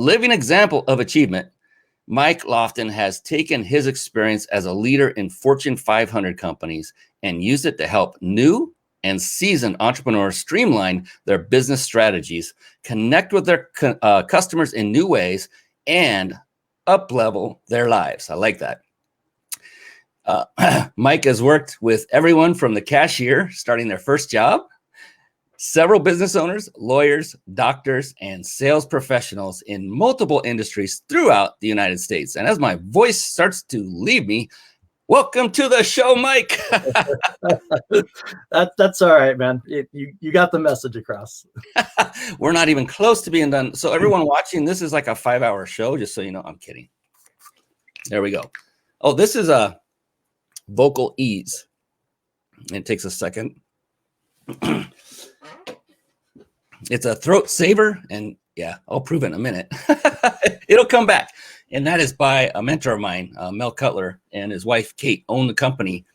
Living example of achievement, Mike Lofton has taken his experience as a leader in Fortune 500 companies and used it to help new and seasoned entrepreneurs streamline their business strategies, connect with their customers in new ways, and up-level their lives. I like that. Mike has worked with everyone from the cashier starting their first job, several business owners, lawyers, doctors, and sales professionals in multiple industries throughout the United States. And as my voice starts to leave me, welcome to the show, Mike. That's all right, man. You got the message across. We're not even close to being done. So everyone watching, this is like a 5-hour show, just so you know. I'm kidding. There we go. Oh, this is a vocal ease. It takes a second. It's a throat saver, and yeah, I'll prove it in a minute. It'll come back. And that is by a mentor of mine, Mel Cutler, and his wife, Kate, own the company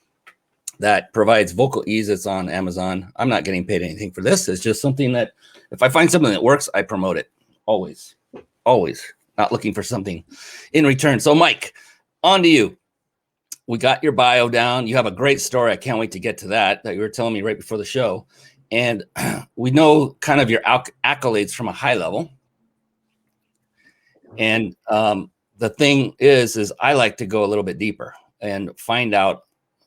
that provides vocal ease. It's on Amazon. I'm not getting paid anything for this. It's just something that if I find something that works, I promote it. Always, always. Not looking for something in return. So, Mike, on to you. We got your bio down. You have a great story. I can't wait to get to that you were telling me right before the show. And we know kind of your accolades from a high level. And the thing is I like to go a little bit deeper and find out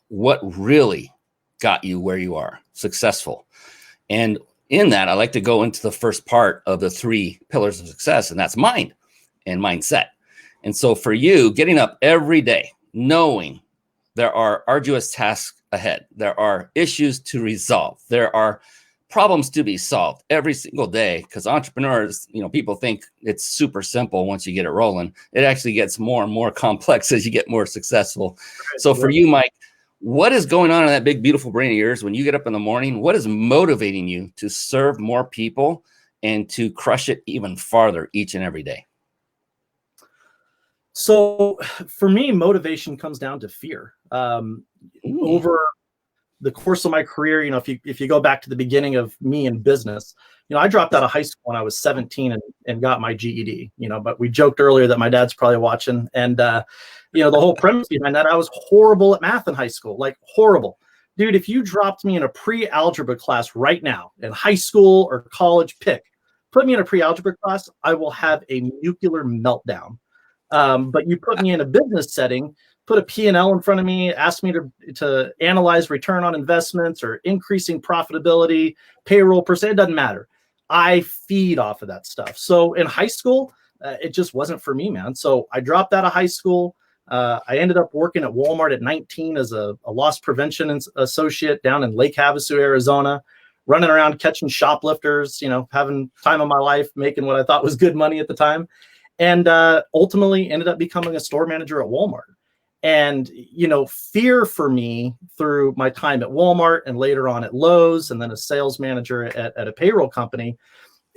what really got you where you are, successful. And in that, I like to go into the first part of the 3 pillars of success, and that's mind and mindset. And so for you, getting up every day, knowing there are arduous tasks ahead, there are issues to resolve, there are problems to be solved every single day, because entrepreneurs, people think it's super simple once you get it rolling. It actually gets more and more complex as you get more successful. So for you, Mike, what is going on in that big, beautiful brain of yours when you get up in the morning? What is motivating you to serve more people and to crush it even farther each and every day? So for me, motivation comes down to fear. Over the course of my career, if you go back to the beginning of me in business, I dropped out of high school when I was 17 and got my GED, but we joked earlier that my dad's probably watching. And, the whole premise behind that, I was horrible at math in high school, like horrible. Dude, if you dropped me in a pre-algebra class right now in high school or college, put me in a pre-algebra class, I will have a nuclear meltdown. But you put me in a business setting, put a P&L in front of me, ask me to analyze return on investments or increasing profitability, payroll percent, it doesn't matter. I feed off of that stuff. So in high school, it just wasn't for me, man. So I dropped out of high school. I ended up working at Walmart at 19 as a loss prevention associate down in Lake Havasu, Arizona, running around catching shoplifters, having time of my life, making what I thought was good money at the time. And ultimately ended up becoming a store manager at Walmart. And, fear for me through my time at Walmart and later on at Lowe's and then a sales manager at a payroll company,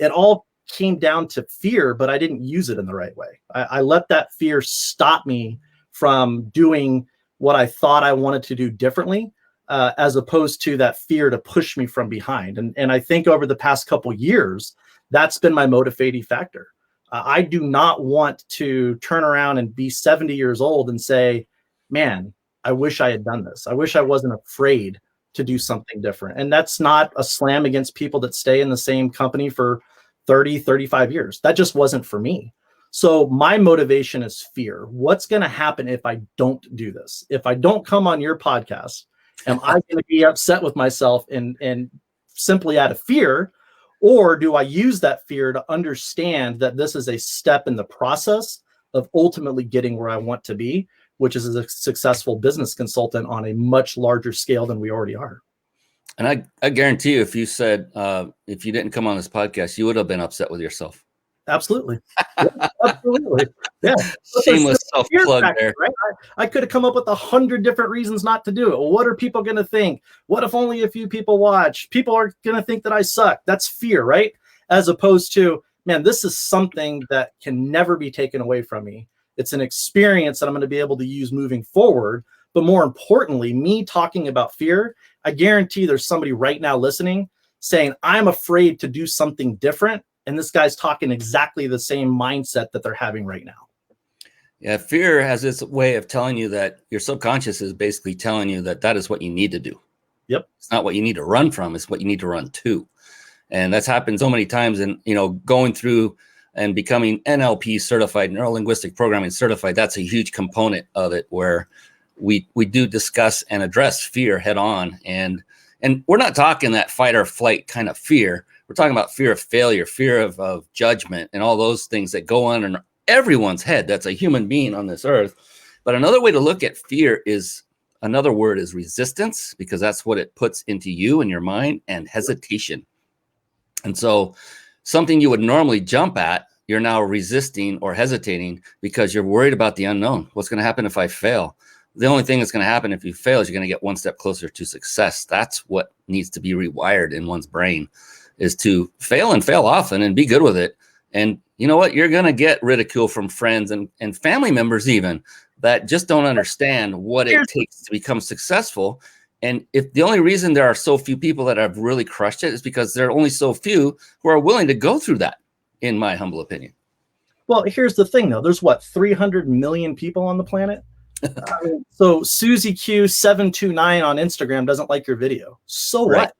it all came down to fear, but I didn't use it in the right way. I let that fear stop me from doing what I thought I wanted to do differently, as opposed to that fear to push me from behind. And I think over the past couple of years, that's been my motivating factor. I do not want to turn around and be 70 years old and say, man, I wish I had done this. I wish I wasn't afraid to do something different. And that's not a slam against people that stay in the same company for 30, 35 years. That just wasn't for me. So my motivation is fear. What's going to happen if I don't do this? If I don't come on your podcast, am I going to be upset with myself and simply out of fear? Or do I use that fear to understand that this is a step in the process of ultimately getting where I want to be, which is a successful business consultant on a much larger scale than we already are? And I guarantee you, if you said, if you didn't come on this podcast, you would have been upset with yourself. Absolutely. Yeah, absolutely. Yeah. Shameless self-plug there. Right? I could have come up with 100 different reasons not to do it. Well, what are people going to think? What if only a few people watch? People are going to think that I suck. That's fear, right? As opposed to, man, this is something that can never be taken away from me. It's an experience that I'm going to be able to use moving forward. But more importantly, me talking about fear, I guarantee there's somebody right now listening saying, I'm afraid to do something different. And this guy's talking exactly the same mindset that they're having right now. Yeah, fear has this way of telling you that your subconscious is basically telling you that that is what you need to do. Yep. It's not what you need to run from, it's what you need to run to. And that's happened so many times. And, going through and becoming NLP certified, neuro linguistic programming certified, that's a huge component of it, where we do discuss and address fear head on. And we're not talking that fight or flight kind of fear. We're talking about fear of failure, fear of judgment, and all those things that go on in everyone's head. That's a human being on this earth. But another way to look at fear is, another word is resistance, because that's what it puts into you and your mind, and hesitation. And so something you would normally jump at, you're now resisting or hesitating because you're worried about the unknown. What's going to happen if I fail? The only thing that's going to happen if you fail is you're going to get one step closer to success. That's what needs to be rewired in one's brain, is to fail and fail often and be good with it. And you know what? You're going to get ridicule from friends and family members even that just don't understand what it takes to become successful. And if the only reason there are so few people that have really crushed it is because there are only so few who are willing to go through that, in my humble opinion. Well, here's the thing, though. There's 300 million people on the planet. So Susie Q729 on Instagram doesn't like your video. So Right. what?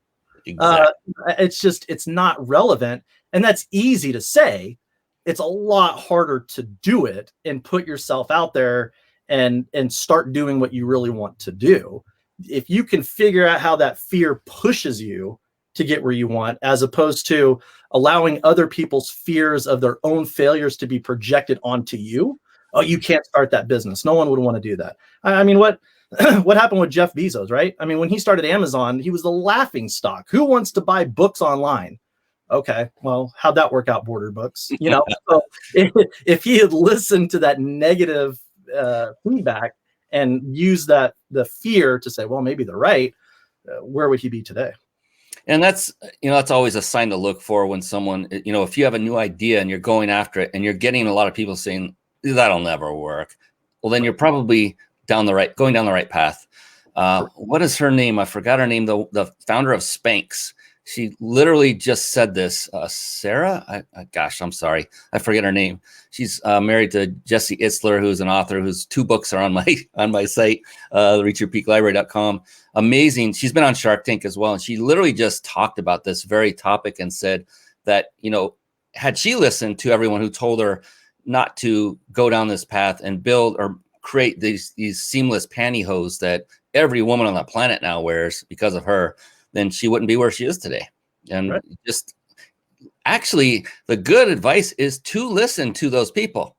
Exactly. It's not relevant. And that's easy to say. It's a lot harder to do it and put yourself out there and start doing what you really want to do. If you can figure out how that fear pushes you to get where you want, as opposed to allowing other people's fears of their own failures to be projected onto you. Oh, you can't start that business. No one would want to do that. I mean, what happened with Jeff Bezos, right? I mean, when he started Amazon, he was the laughing stock. Who wants to buy books online? Okay, well, how'd that work out, Border Books? So if he had listened to that negative feedback and used the fear to say, well, maybe they're right, where would he be today? And that's always a sign to look for when someone, if you have a new idea and you're going after it and you're getting a lot of people saying, that'll never work. Well, then you're probably going down the right path. What is her name? I forgot her name. The founder of Spanx. She literally just said this. Sarah, gosh, I'm sorry, I forget her name. She's married to Jesse Itzler, who's an author whose 2 books are on my site, reachyourpeaklibrary.com. Amazing. She's been on Shark Tank as well, and she literally just talked about this very topic and said that had she listened to everyone who told her not to go down this path and build or create these seamless pantyhose that every woman on the planet now wears because of her, then she wouldn't be where she is today. And Right. Just actually, the good advice is to listen to those people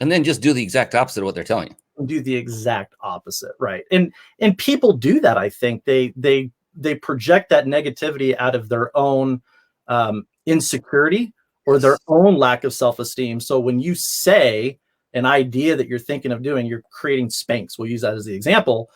and then just do the exact opposite of what they're telling you. Do the exact opposite, right? And people do that. I think they project that negativity out of their own insecurity or their own lack of self-esteem. So when you say an idea that you're thinking of doing, you're creating Spanx. We'll use that as the example.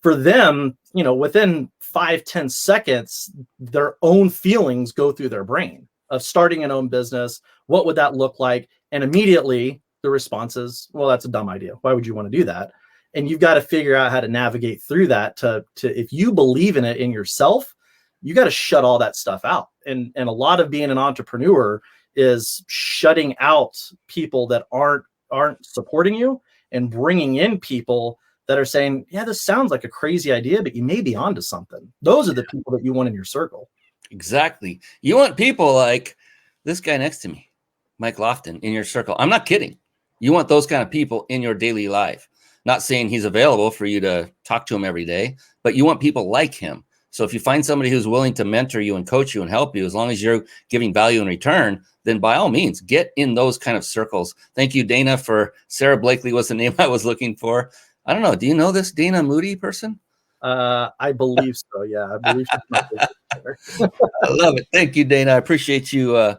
For them, within 5-10 seconds, their own feelings go through their brain of starting an own business. What would that look like? And immediately the response is, well, that's a dumb idea. Why would you want to do that? And you've got to figure out how to navigate through that to if you believe in it in yourself, you got to shut all that stuff out. And a lot of being an entrepreneur is shutting out people that aren't supporting you and bringing in people that are saying, yeah, this sounds like a crazy idea, but you may be onto something. Those are the people that you want in your circle. Exactly. You want people like this guy next to me, Mike Lofton, in your circle. I'm not kidding. You want those kind of people in your daily life. Not saying he's available for you to talk to him every day, but you want people like him. So if you find somebody who's willing to mentor you and coach you and help you, as long as you're giving value in return, then by all means, get in those kind of circles. Thank you, Dana, for Sarah Blakely was the name I was looking for. I don't know. Do you know this Dana Moody person? I believe so. Yeah, I believe she's my business. I love it. Thank you, Dana. I appreciate you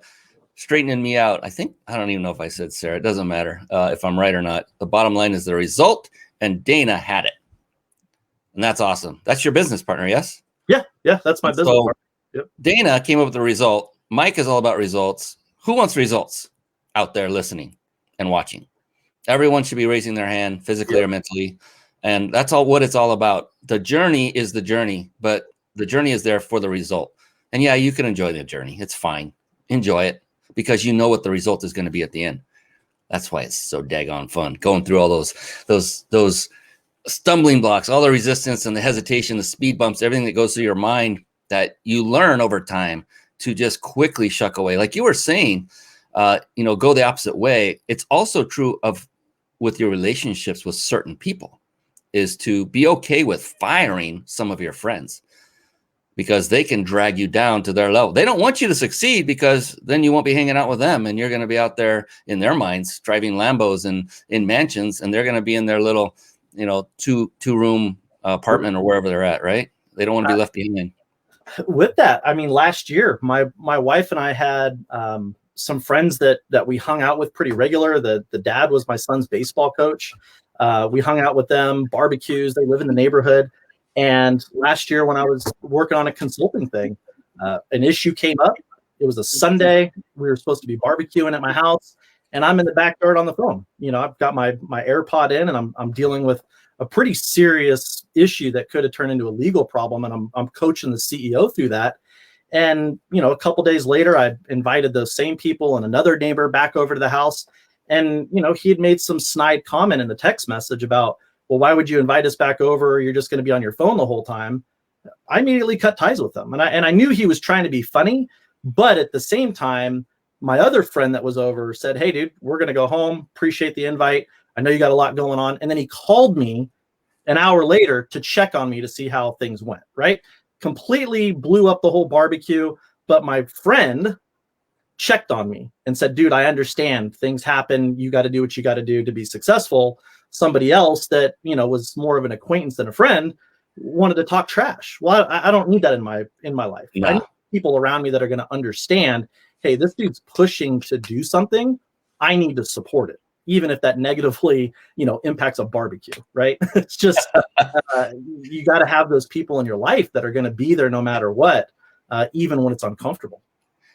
straightening me out. I don't even know if I said Sarah. It doesn't matter if I'm right or not. The bottom line is the result, and Dana had it. And that's awesome. That's your business partner, yes? Yeah, that's my business partner. Yep. Dana came up with the result. Mike is all about results. Who wants results out there listening and watching? Everyone should be raising their hand physically or mentally. And that's all what it's all about. The journey is the journey, but the journey is there for the result. And yeah, you can enjoy the journey. It's fine. Enjoy it. because you know what the result is going to be at the end. That's why it's so daggone fun going through all those stumbling blocks, all the resistance and the hesitation, the speed bumps, everything that goes through your mind that you learn over time to just quickly shuck away. Like you were saying, go the opposite way. It's also true with your relationships with certain people, is to be okay with firing some of your friends because they can drag you down to their level. They don't want you to succeed because then you won't be hanging out with them and you're going to be out there in their minds driving Lambos and in mansions, and they're going to be in their little, two-room apartment or wherever they're at, right? They don't want to be left behind. With that, I mean, last year, my wife and I had some friends that we hung out with pretty regular. The dad was my son's baseball coach. We hung out with them, barbecues. They live in the neighborhood. And last year when I was working on a consulting thing, an issue came up. It was a Sunday. We were supposed to be barbecuing at my house, and I'm in the backyard on the phone. I've got my AirPod in, and I'm dealing with a pretty serious issue that could have turned into a legal problem. And I'm coaching the CEO through that. And, a couple days later, I invited those same people and another neighbor back over to the house. And, he had made some snide comment in the text message about, well, why would you invite us back over? You're just going to be on your phone the whole time. I immediately cut ties with him. And I knew he was trying to be funny, but at the same time, my other friend that was over said, hey, dude, we're going to go home. Appreciate the invite. I know you got a lot going on. And then he called me an hour later to check on me to see how things went, right? Completely blew up the whole barbecue. But my friend checked on me and said, dude, I understand things happen. You got to do what you got to do to be successful. Somebody else that, was more of an acquaintance than a friend wanted to talk trash. Well, I don't need that in my life. No. I need people around me that are going to understand, hey, this dude's pushing to do something. I need to support it, even if that negatively, impacts a barbecue, right? It's just, you got to have those people in your life that are going to be there no matter what, even when it's uncomfortable.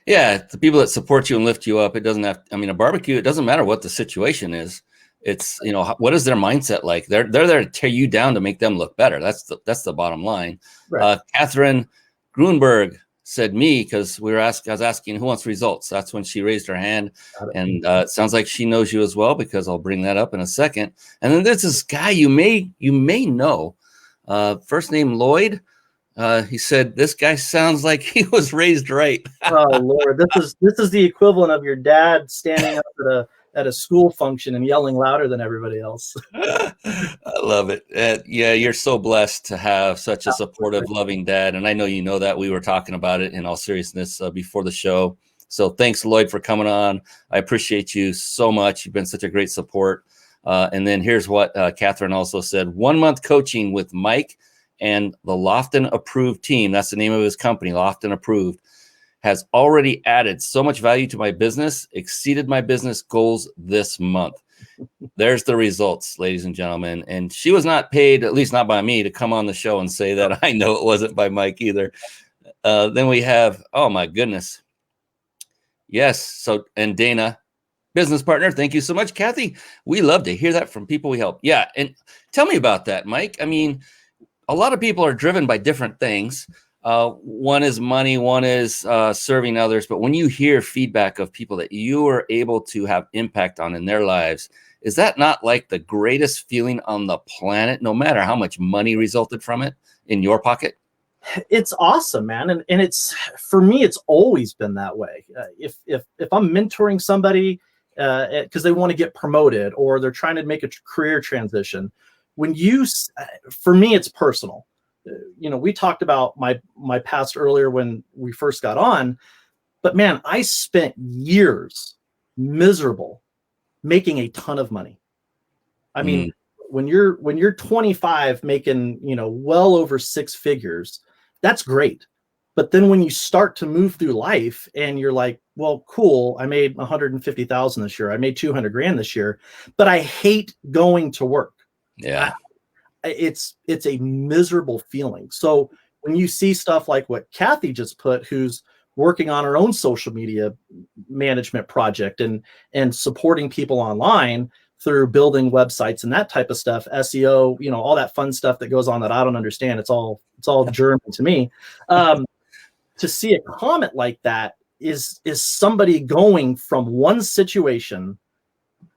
Yeah. The people that support you and lift you up, it doesn't have, a barbecue, it doesn't matter what the situation is. It's, what is their mindset like? They're there to tear you down to make them look better. That's the bottom line. Right. Catherine Grunberg said me, because I was asking who wants results. That's when she raised her hand. And it sounds like she knows you as well, because I'll bring that up in a second. And then there's this guy you may know, first name Lloyd. He said, this guy sounds like he was raised right. Oh Lord, this is the equivalent of your dad standing up at a school function and yelling louder than everybody else. I love it. Yeah, you're so blessed to have such a supportive, loving dad. And I know you know that. We were talking about it in all seriousness before the show. So thanks, Lloyd, for coming on. I appreciate you so much. You've been such a great support. And then here's what Catherine also said. 1 month coaching with Mike and the Lofton Approved team. That's the name of his company, Lofton Approved. Has already added so much value to my business, exceeded my business goals this month. There's the results, ladies and gentlemen. And she was not paid, at least not by me, to come on the show and say that. I know it wasn't by Mike either. Then we have, oh my goodness. Yes. So, and Dana, business partner. Thank you so much, Kathy. We love to hear that from people we help. Yeah. And tell me about that, Mike. A lot of people are driven by different things. One is money, one is serving others. But when you hear feedback of people that you are able to have impact on in their lives, is that not like the greatest feeling on the planet, no matter how much money resulted from it in your pocket? It's awesome, man. And it's, for me, it's always been that way. If I'm mentoring somebody because they want to get promoted or they're trying to make a career transition, for me, it's personal. We talked about my past earlier when we first got on, but man, I spent years miserable making a ton of money. When you're 25 making, well over six figures, that's great. But then when you start to move through life and you're like, well, cool, I made 150,000 this year. I made 200 grand this year, but I hate going to work. Yeah. It's a miserable feeling. So when you see stuff like what Kathy just put, who's working on her own social media management project and supporting people online through building websites and that type of stuff, SEO, all that fun stuff that goes on that I don't understand. It's all German to me. To see a comment like that, is somebody going from one situation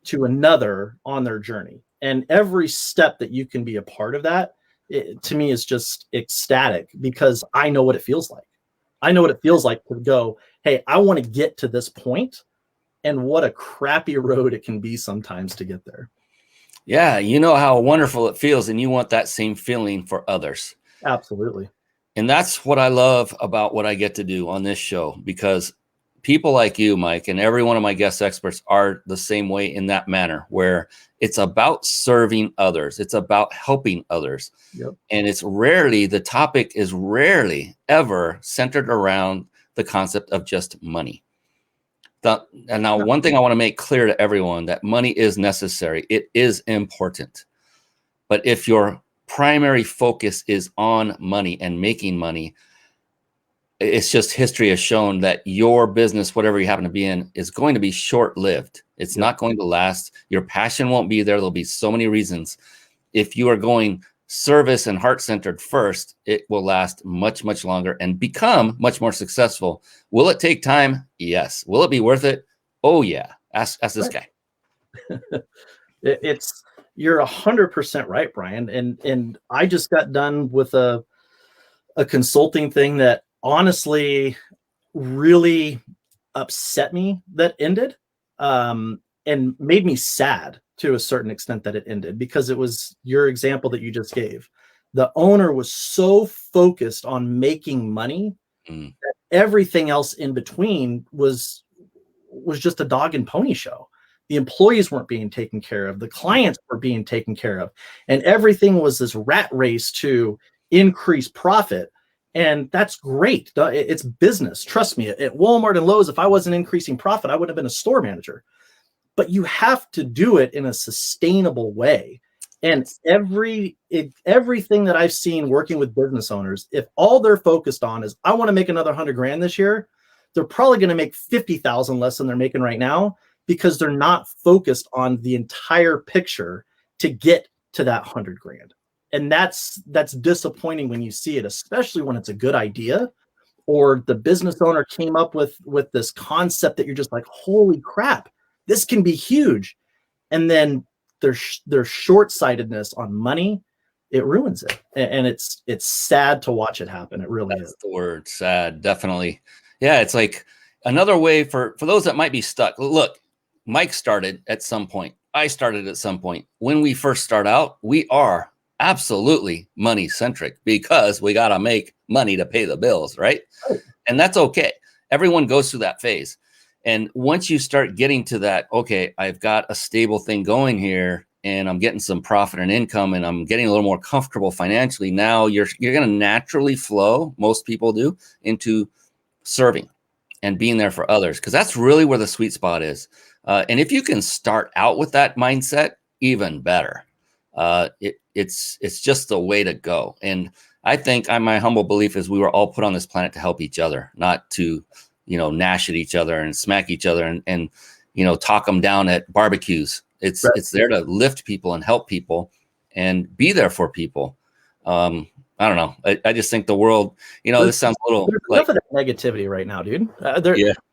to another on their journey. And every step that you can be a part of that, to me, is just ecstatic, because I know what it feels like. I know what it feels like to go, hey, I want to get to this point, and what a crappy road it can be sometimes to get there. Yeah, you know how wonderful it feels, and you want that same feeling for others. Absolutely. And that's what I love about what I get to do on this show, because people like you, Mike, and every one of my guest experts are the same way in that manner, where it's about serving others. It's about helping others. Yep. And the topic is rarely ever centered around the concept of just money. And now, one thing I want to make clear to everyone, that money is necessary. It is important. But if your primary focus is on money and making money, it's just history has shown that your business, whatever you happen to be in, is going to be short-lived. It's not going to last. Your passion won't be there. There'll be so many reasons. If you are going service and heart-centered first, it will last much, much longer and become much more successful. Will it take time? Yes. Will it be worth it? Oh yeah. Ask this guy. You're 100% right, Brian. And I just got done with a consulting thing that honestly really upset me that ended, and made me sad to a certain extent that it ended, because it was your example that you just gave. The owner was so focused on making money that everything else in between was just a dog and pony show. The employees weren't being taken care of. The clients were being taken care of. And everything was this rat race to increase profit. And that's great. It's business. Trust me, at Walmart and Lowe's, if I wasn't increasing profit, I would have been a store manager. But you have to do it in a sustainable way. And everything that I've seen working with business owners, if all they're focused on is, I want to make another 100 grand this year, they're probably going to make 50,000 less than they're making right now, because they're not focused on the entire picture to get to that 100 grand. And that's disappointing when you see it, especially when it's a good idea, or the business owner came up with this concept that you're just like, holy crap, this can be huge. And then their short-sightedness on money, it ruins it. And it's sad to watch it happen. It really is. That's the word, sad, definitely. Yeah, it's like another way for those that might be stuck. Look, Mike started at some point. I started at some point. When we first start out, we are absolutely money centric, because we got to make money to pay the bills, right? And that's okay. Everyone goes through that phase. And once you start getting to that, okay, I've got a stable thing going here, and I'm getting some profit and income, and I'm getting a little more comfortable financially. Now you're going to naturally flow, most people do, into serving and being there for others, because that's really where the sweet spot is. And if you can start out with that mindset, even better. It's just the way to go. And I think, my humble belief is, we were all put on this planet to help each other, not to, gnash at each other and smack each other and talk them down at barbecues. It's there to lift people and help people and be there for people. I don't know. I just think the world, this sounds a little there's like enough of that negativity right now, dude.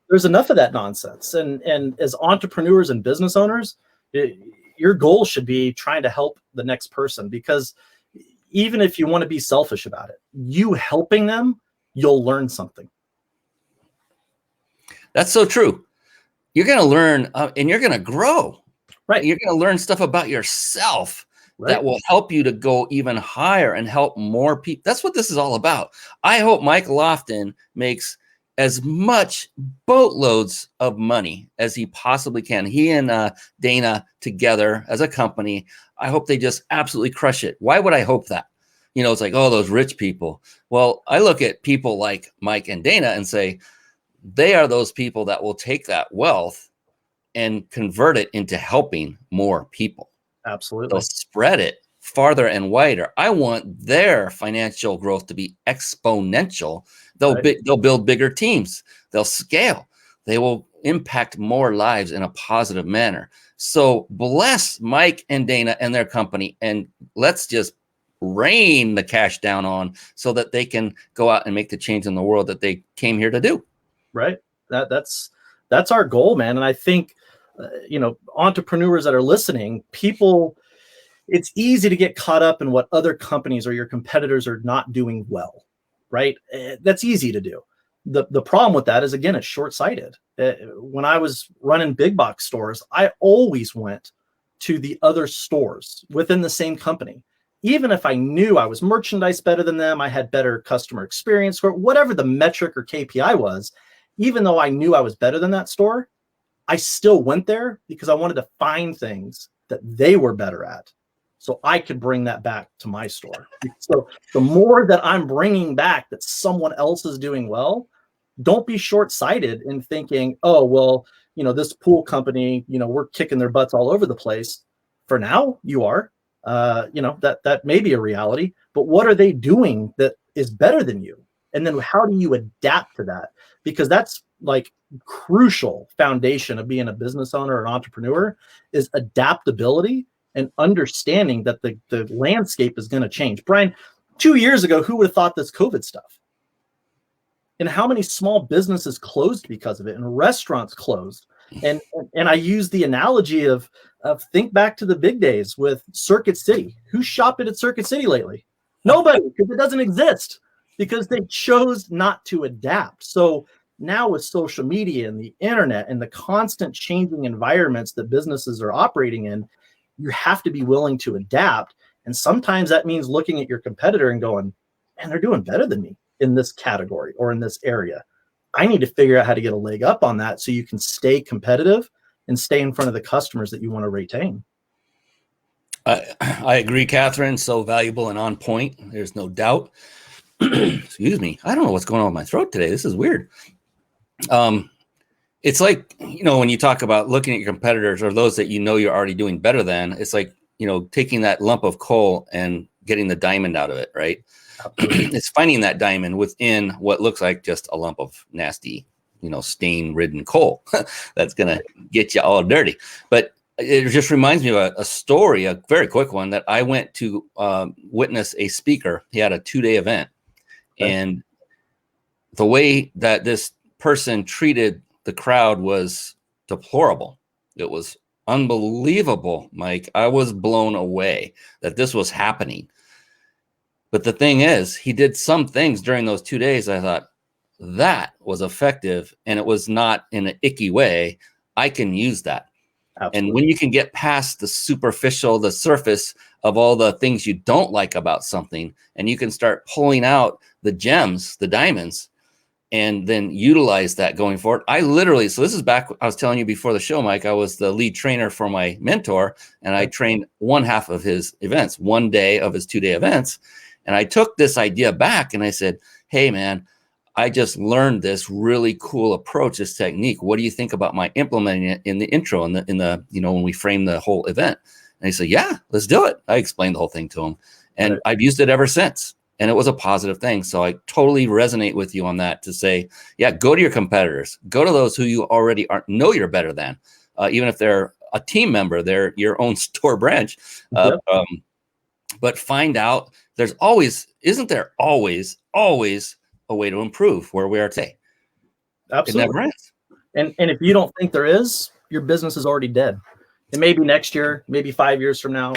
There's enough of that nonsense. And as entrepreneurs and business owners, your goal should be trying to help the next person, because even if you want to be selfish about it, you helping them, you'll learn something. That's so true. You're going to learn and you're going to grow. Right. You're going to learn stuff about yourself that will help you to go even higher and help more people. That's what this is all about. I hope Mike Lofton makes as much boatloads of money as he possibly can. He and Dana together as a company, I hope they just absolutely crush it. Why would I hope that? It's like, oh, those rich people. Well, I look at people like Mike and Dana and say, they are those people that will take that wealth and convert it into helping more people. Absolutely. They'll spread it farther and wider. I want their financial growth to be exponential. They'll build bigger teams. They'll scale. They will impact more lives in a positive manner. So bless Mike and Dana and their company, and let's just rain the cash down on, so that they can go out and make the change in the world that they came here to do. Right. That's our goal, man. And I think, entrepreneurs that are listening, it's easy to get caught up in what other companies or your competitors are not doing well, right? That's easy to do. The problem with that is, again, it's short-sighted. When I was running big box stores, I always went to the other stores within the same company. Even if I knew I was merchandise better than them, I had better customer experience, or whatever the metric or KPI was, even though I knew I was better than that store, I still went there because I wanted to find things that they were better at, so I could bring that back to my store. So the more that I'm bringing back that someone else is doing well, don't be short-sighted in thinking, oh, well, this pool company, we're kicking their butts all over the place. For now, you are, that may be a reality, but what are they doing that is better than you? And then how do you adapt to that? Because that's like crucial foundation of being a business owner or an entrepreneur, is adaptability and understanding that the landscape is going to change. Brian, 2 years ago, who would have thought this COVID stuff? And how many small businesses closed because of it, and restaurants closed. And I use the analogy of think back to the big days with Circuit City. Who's shopping at Circuit City lately? Nobody, because it doesn't exist, because they chose not to adapt. So now with social media and the internet and the constant changing environments that businesses are operating in, you have to be willing to adapt. And sometimes that means looking at your competitor and going, man, they're doing better than me in this category or in this area. I need to figure out how to get a leg up on that so you can stay competitive and stay in front of the customers that you want to retain. I agree, Catherine. So valuable and on point. There's no doubt. Excuse me. I don't know what's going on with my throat today. This is weird. It's like, when you talk about looking at your competitors or those that you're already doing better than, it's like, taking that lump of coal and getting the diamond out of it, right? It's finding that diamond within what looks like just a lump of nasty, stain-ridden coal that's going to get you all dirty. But it just reminds me of a story, a very quick one, that I went to witness a speaker. He had a 2-day event. Okay. And the way that this person treated the crowd was deplorable. It was unbelievable, Mike. I was blown away that this was happening. But the thing is, he did some things during those 2 days. I thought that was effective, and it was not in an icky way. I can use that. Absolutely. And when you can get past the superficial, the surface of all the things you don't like about something, and you can start pulling out the gems, the diamonds, and then utilize that going forward. So this is back, I was telling you before the show, Mike, I was the lead trainer for my mentor, and I trained one half of his events, 1 day of his 2-day events. And I took this idea back and I said, hey, man, I just learned this really cool approach, this technique. What do you think about my implementing it in the intro, in the when we frame the whole event? And he said, yeah, let's do it. I explained the whole thing to him, and I've used it ever since. And it was a positive thing. So I totally resonate with you on that, to say, yeah, go to your competitors, go to those who you already know you're better than, even if they're a team member, they're your own store branch. But find out, isn't there always a way to improve where we are today? Absolutely. It never ends. And if you don't think there is, your business is already dead. And maybe next year, maybe 5 years from now,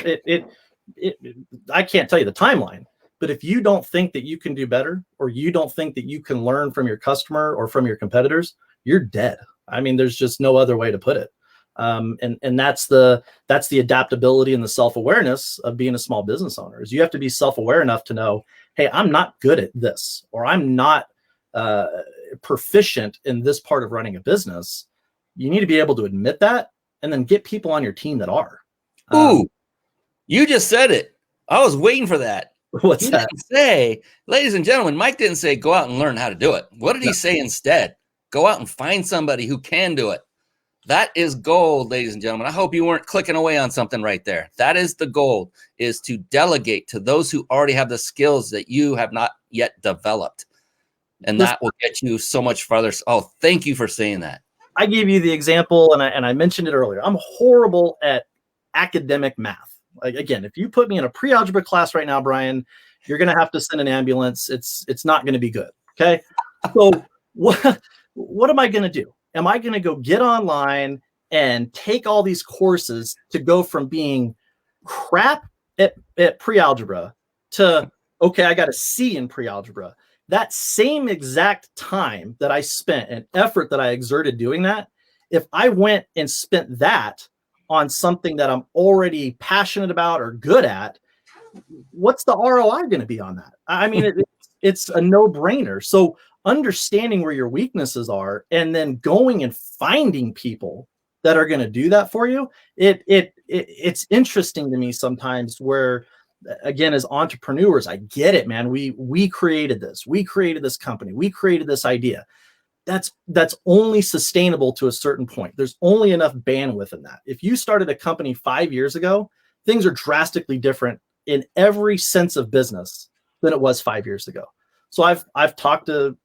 I can't tell you the timeline, but if you don't think that you can do better, or you don't think that you can learn from your customer or from your competitors, you're dead. I mean, there's just no other way to put it. And that's the adaptability and the self-awareness of being a small business owner. Is you have to be self-aware enough to know, hey, I'm not good at this, or I'm not proficient in this part of running a business. You need to be able to admit that, and then get people on your team that are. Ooh, you just said it. I was waiting for that. What's he that? Didn't say, ladies and gentlemen, Mike didn't say go out and learn how to do it. What did he say instead? Go out and find somebody who can do it. That is gold, ladies and gentlemen. I hope you weren't clicking away on something right there. That is the gold, is to delegate to those who already have the skills that you have not yet developed. And that will get you so much farther. Oh, thank you for saying that. I gave you the example, and I mentioned it earlier. I'm horrible at academic math. Like, again, if you put me in a pre-algebra class right now, Brian, you're going to have to send an ambulance. It's not going to be good. Okay. So what am I going to do? Am I going to go get online and take all these courses to go from being crap at pre-algebra to, okay, I got a C in pre-algebra? That same exact time that I spent and effort that I exerted doing that, if I went and spent that on something that I'm already passionate about or good at, what's the ROI going to be on that? I mean, it's a no-brainer. So understanding where your weaknesses are and then going and finding people that are going to do that for you, it's interesting to me sometimes where, again, as entrepreneurs, I get it, man. We created this. We created this company. We created this idea. That's only sustainable to a certain point. There's only enough bandwidth in that. If you started a company 5 years ago, things are drastically different in every sense of business than it was 5 years ago. So I've talked to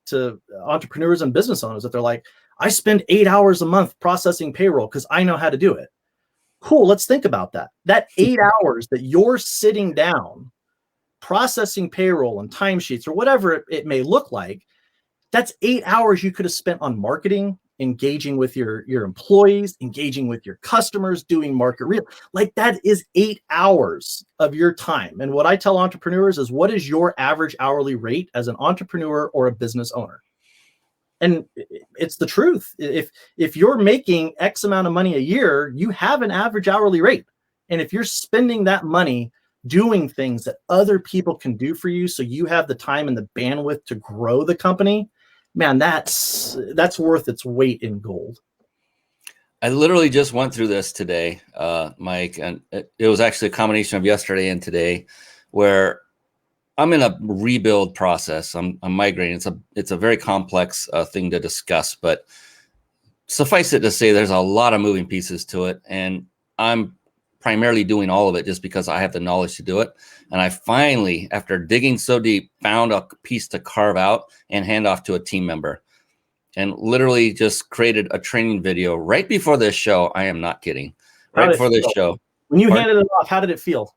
entrepreneurs and business owners that they're like, I spend 8 hours a month processing payroll because I know how to do it. Cool. Let's think about that. That 8 hours that you're sitting down processing payroll and timesheets or whatever it may look like, that's 8 hours you could have spent on marketing, engaging with your employees, engaging with your customers, doing market real. Like, that is 8 hours of your time. And what I tell entrepreneurs is, what is your average hourly rate as an entrepreneur or a business owner? And it's the truth. If you're making X amount of money a year, you have an average hourly rate. And if you're spending that money doing things that other people can do for you, so you have the time and the bandwidth to grow the company, man, that's worth its weight in gold. I literally just went through this today, Mike, and it was actually a combination of yesterday and today, where I'm in a rebuild process. I'm migrating. It's a very complex thing to discuss, but suffice it to say, there's a lot of moving pieces to it, and I'm primarily doing all of it just because I have the knowledge to do it. And I finally, after digging so deep, found a piece to carve out and hand off to a team member, and literally just created a training video right before this show. I am not kidding. Right before this show. When you handed it off, how did it feel?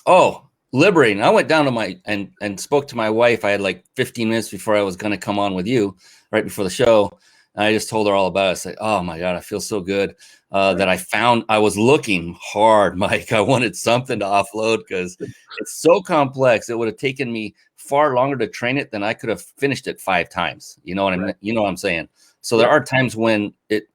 Oh, liberating. I went down to and spoke to my wife. I had like 15 minutes before I was going to come on with you right before the show. And I just told her all about it. I said, oh my God, I feel so good that I was looking hard, Mike. I wanted something to offload because it's so complex. It would have taken me far longer to train it than I could have finished it 5 times. You know what you know what I'm saying? So there are times when it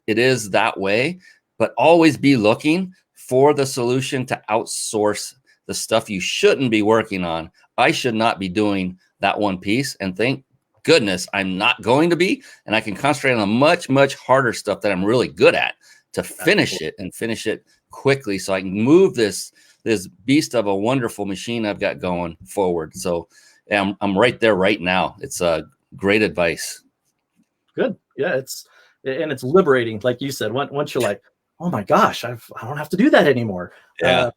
is that way, but always be looking for the solution to outsource the stuff you shouldn't be working on. I should not be doing that one piece, and thank goodness I'm not going to be, and I can concentrate on the much, much harder stuff that I'm really good at to finish it and finish it quickly so I can move this beast of a wonderful machine I've got going forward. So I'm right there right now. It's great advice. Good. Yeah, it's liberating. Like you said, once you're like, oh my gosh, I don't have to do that anymore. Now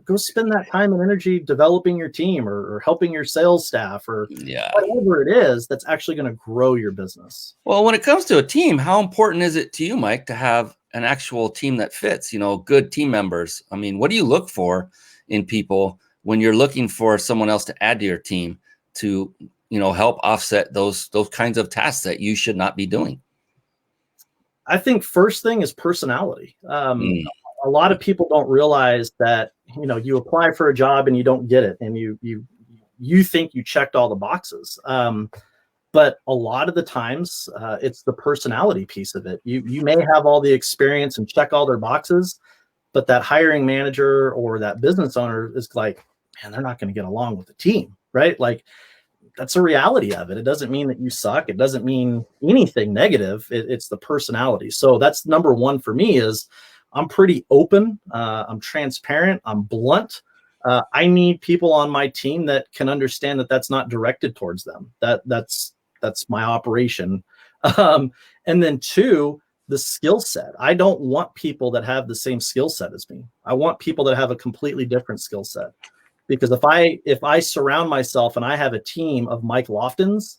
go spend that time and energy developing your team or helping your sales staff or whatever it is that's actually going to grow your business. Well, when it comes to a team, how important is it to you, Mike, to have an actual team that fits, good team members? I mean, what do you look for in people when you're looking for someone else to add to your team to, help offset those kinds of tasks that you should not be doing? I think first thing is personality. A lot of people don't realize that, you apply for a job and you don't get it, and you think you checked all the boxes. But a lot of the times it's the personality piece of it. You may have all the experience and check all their boxes, but that hiring manager or that business owner is like, man, they're not going to get along with the team, right? Like, that's a reality of it. It doesn't mean that you suck. It doesn't mean anything negative. It's the personality. So that's number one for me is I'm pretty open. I'm transparent. I'm blunt. I need people on my team that can understand that that's not directed towards them. That's my operation. And then 2, the skill set. I don't want people that have the same skill set as me. I want people that have a completely different skill set. Because if I surround myself and I have a team of Mike Loftons,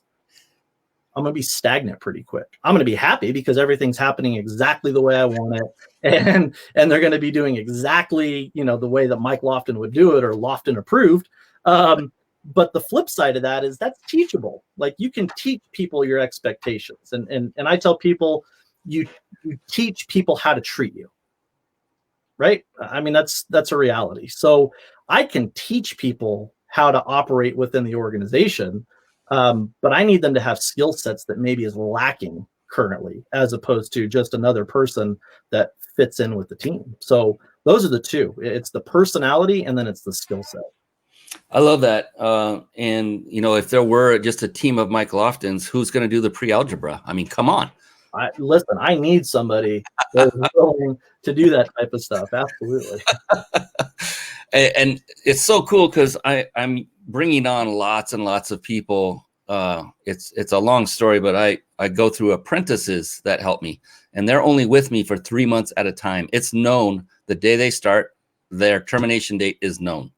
I'm going to be stagnant pretty quick. I'm going to be happy because everything's happening exactly the way I want it. And they're going to be doing exactly, the way that Mike Lofton would do it or Lofton approved. But the flip side of that is that's teachable. Like you can teach people your expectations. And I tell people you teach people how to treat you. Right? I mean, that's a reality. So I can teach people how to operate within the organization, but I need them to have skill sets that maybe is lacking currently, as opposed to just another person that fits in with the team. So those are the two. It's the personality, and then it's the skill set. I love that. And if there were just a team of Mike Loftons, who's going to do the pre-algebra? I mean, come on. Listen, I need somebody that is willing to do that type of stuff. Absolutely. And it's so cool because I'm bringing on lots and lots of people. It's a long story, but I go through apprentices that help me, and they're only with me for 3 months at a time. It's known the day they start, their termination date is known.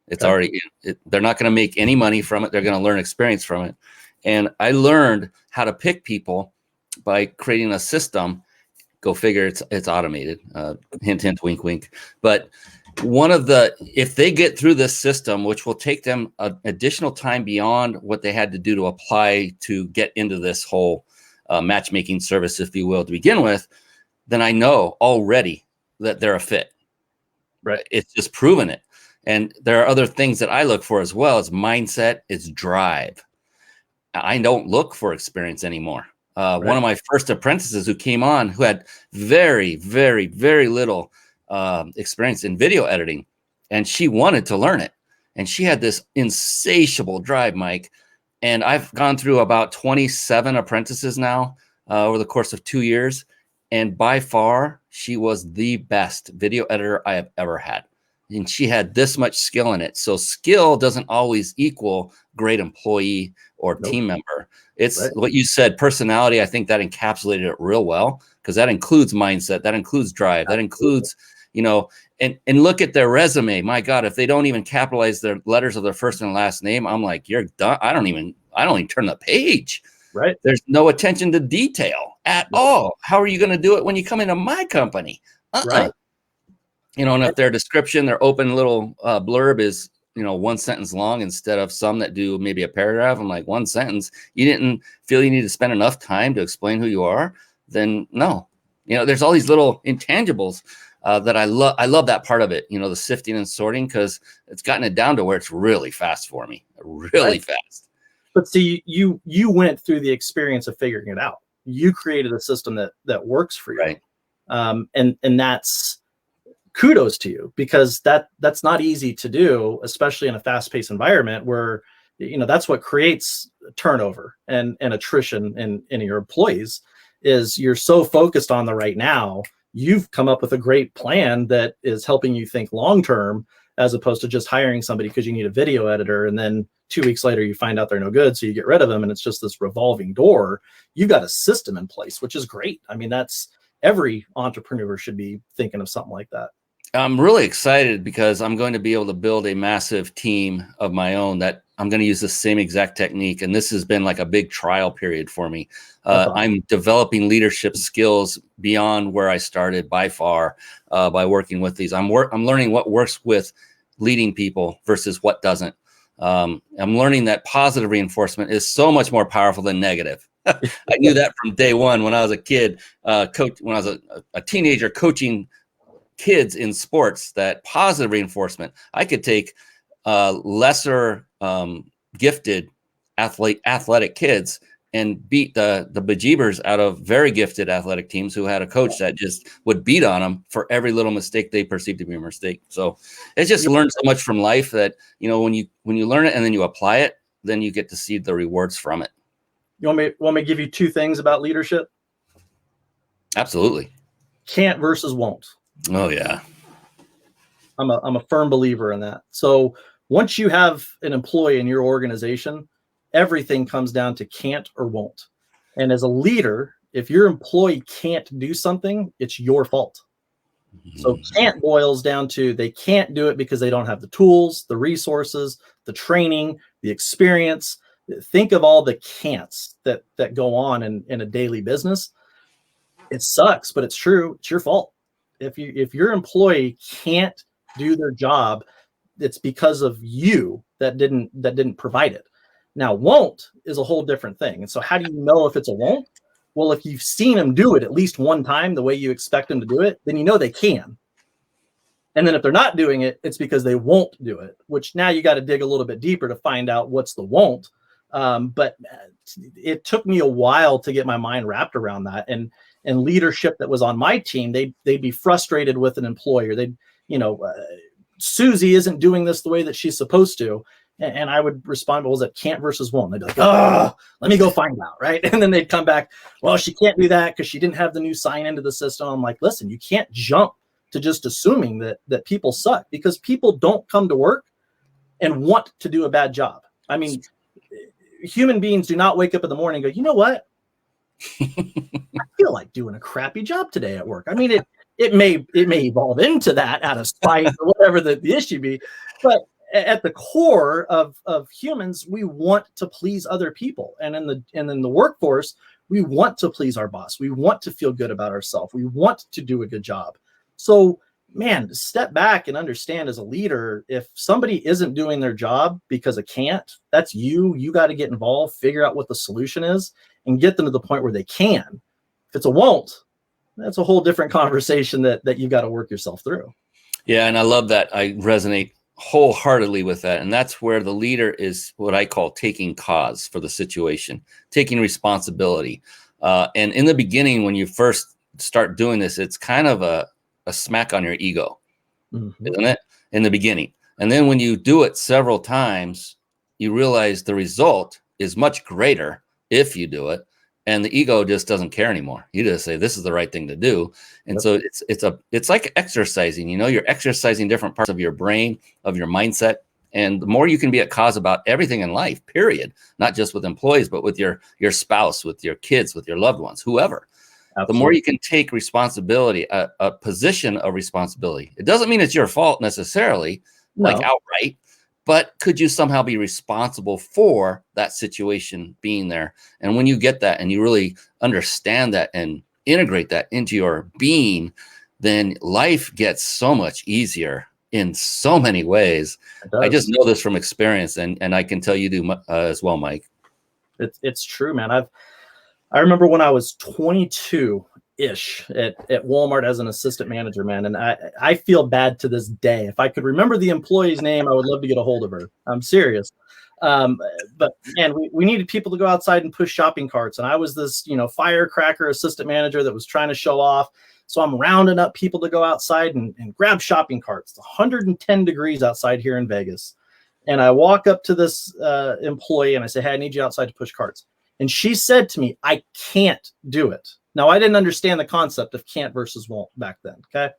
It's already, they're not going to make any money from it. They're going to learn experience from it. And I learned how to pick people by creating a system. Go figure, it's automated. Hint, hint, wink, wink. But if they get through this system, which will take them additional time beyond what they had to do to apply to get into this whole matchmaking service, if you will, to begin with, then I know already that they're a fit. Right? It's just proven it. And there are other things that I look for as well. It's mindset, it's drive. I don't look for experience anymore. One of my first apprentices who came on, who had very, very, very little experience in video editing, and she wanted to learn it. And she had this insatiable drive, Mike. And I've gone through about 27 apprentices now over the course of 2 years. And by far, she was the best video editor I have ever had. And she had this much skill in it. So skill doesn't always equal great employee or team member. It's what you said, personality. I think that encapsulated it real well, because that includes mindset, that includes drive, that includes, and look at their resume. My God, if they don't even capitalize their letters of their first and last name, I'm like, you're done. I don't even turn the page. Right. There's no attention to detail at all. How are you going to do it when you come into my company? Right. And if their description, their open little blurb is, 1 sentence long instead of some that do maybe a paragraph, I'm like, 1 sentence, you didn't feel you need to spend enough time to explain who you are, then no. There's all these little intangibles that I love. I love that part of it, the sifting and sorting, because it's gotten it down to where it's really fast for me, really fast. But see, you went through the experience of figuring it out. You created a system that works for you. Right. And that's kudos to you, because that's not easy to do, especially in a fast-paced environment where, that's what creates turnover and attrition in your employees, is you're so focused on the right now. You've come up with a great plan that is helping you think long-term, as opposed to just hiring somebody because you need a video editor, and then 2 weeks later you find out they're no good, so you get rid of them, and it's just this revolving door. You've got a system in place, which is great. I mean, that's every entrepreneur should be thinking of something like that. I'm really excited because I'm going to be able to build a massive team of my own that I'm going to use the same exact technique. And this has been like a big trial period for me. I'm developing leadership skills beyond where I started by far by working with these. I'm learning what works with leading people versus what doesn't. I'm learning that positive reinforcement is so much more powerful than negative. I knew that from day one when I was a kid, when I was a teenager coaching kids in sports, that positive reinforcement. I could take lesser gifted athletic kids and beat the bejeebers out of very gifted athletic teams who had a coach that just would beat on them for every little mistake they perceived to be a mistake. So it's just learned so much from life that, when you learn it and then you apply it, then you get to see the rewards from it. You want me to give you 2 things about leadership? Absolutely. Can't versus won't. Oh yeah. I'm a firm believer in that. So once you have an employee in your organization, everything comes down to can't or won't. And as a leader, if your employee can't do something, it's your fault. So can't boils down to they can't do it because they don't have the tools, the resources, the training, the experience. Think of all the can'ts that go on in a daily business. It sucks, but it's true. It's your fault. If your employee can't do their job, it's because of you that didn't provide it. Now, won't is a whole different thing. And so how do you know if it's a won't? Well, if you've seen them do it at least one time the way you expect them to do it, then you know they can. And then if they're not doing it, it's because they won't do it, which now you got to dig a little bit deeper to find out what's the won't. But it took me a while to get my mind wrapped around that. And leadership that was on my team, they'd be frustrated with an employer. They'd, Susie isn't doing this the way that she's supposed to. And I would respond, well, was it can't versus won't? They'd be like, oh, let me go find out, right? And then they'd come back, well, she can't do that because she didn't have the new sign into the system. I'm like, listen, you can't jump to just assuming that people suck, because people don't come to work and want to do a bad job. I mean, human beings do not wake up in the morning and go, you know what? I feel like doing a crappy job today at work. I mean, it may evolve into that out of spite or whatever the issue be, but at the core of humans, we want to please other people. And in the workforce, we want to please our boss. We want to feel good about ourselves. We want to do a good job. So, man, step back and understand as a leader, if somebody isn't doing their job because it can't, that's you. You got to get involved, figure out what the solution is, and get them to the point where they can. If it's a won't, that's a whole different conversation that you got to work yourself through. Yeah, and I love that. I resonate wholeheartedly with that. And that's where the leader is what I call taking cause for the situation, taking responsibility. And in the beginning, when you first start doing this, it's kind of a smack on your ego, isn't it? In the beginning. And then when you do it several times, you realize the result is much greater if you do it. And the ego just doesn't care anymore. You just say, this is the right thing to do. And so it's like exercising, you're exercising different parts of your brain, of your mindset. And the more you can be at cause about everything in life, period, not just with employees, but with your spouse, with your kids, with your loved ones, whoever. Absolutely. The more you can take responsibility, a position of responsibility. It doesn't mean it's your fault necessarily, like outright, but could you somehow be responsible for that situation being there? And when you get that and you really understand that and integrate that into your being, then life gets so much easier in so many ways. I just know this from experience, and I can tell you do as well, Mike. It's true, man. I remember when I was 22-ish at Walmart as an assistant manager, man. And I feel bad to this day. If I could remember the employee's name, I would love to get a hold of her. I'm serious. But man, we needed people to go outside and push shopping carts. And I was this, firecracker assistant manager that was trying to show off. So I'm rounding up people to go outside and grab shopping carts. It's 110 degrees outside here in Vegas. And I walk up to this employee and I say, hey, I need you outside to push carts. And she said to me, I can't do it. Now, I didn't understand the concept of can't versus won't back then. Okay.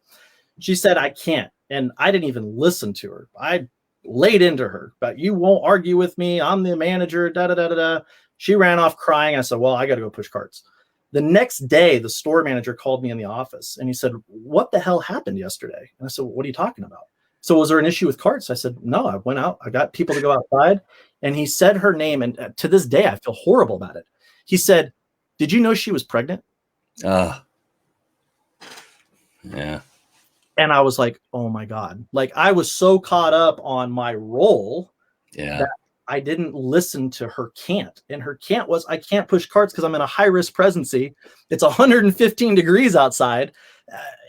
She said, I can't. And I didn't even listen to her. I laid into her, but you won't argue with me. I'm the manager, da, da, da, da, da. She ran off crying. I said, well, I got to go push carts. The next day, the store manager called me in the office and he said, what the hell happened yesterday? And I said, what are you talking about? So was there an issue with carts? I said, no, I went out. I got people to go outside. And he said her name. And to this day, I feel horrible about it. He said, did you know she was pregnant? Yeah. And I was like, oh my God. Like I was so caught up on my role that I didn't listen to her can't. And her can't was, I can't push carts because I'm in a high risk presidency. It's 115 degrees outside.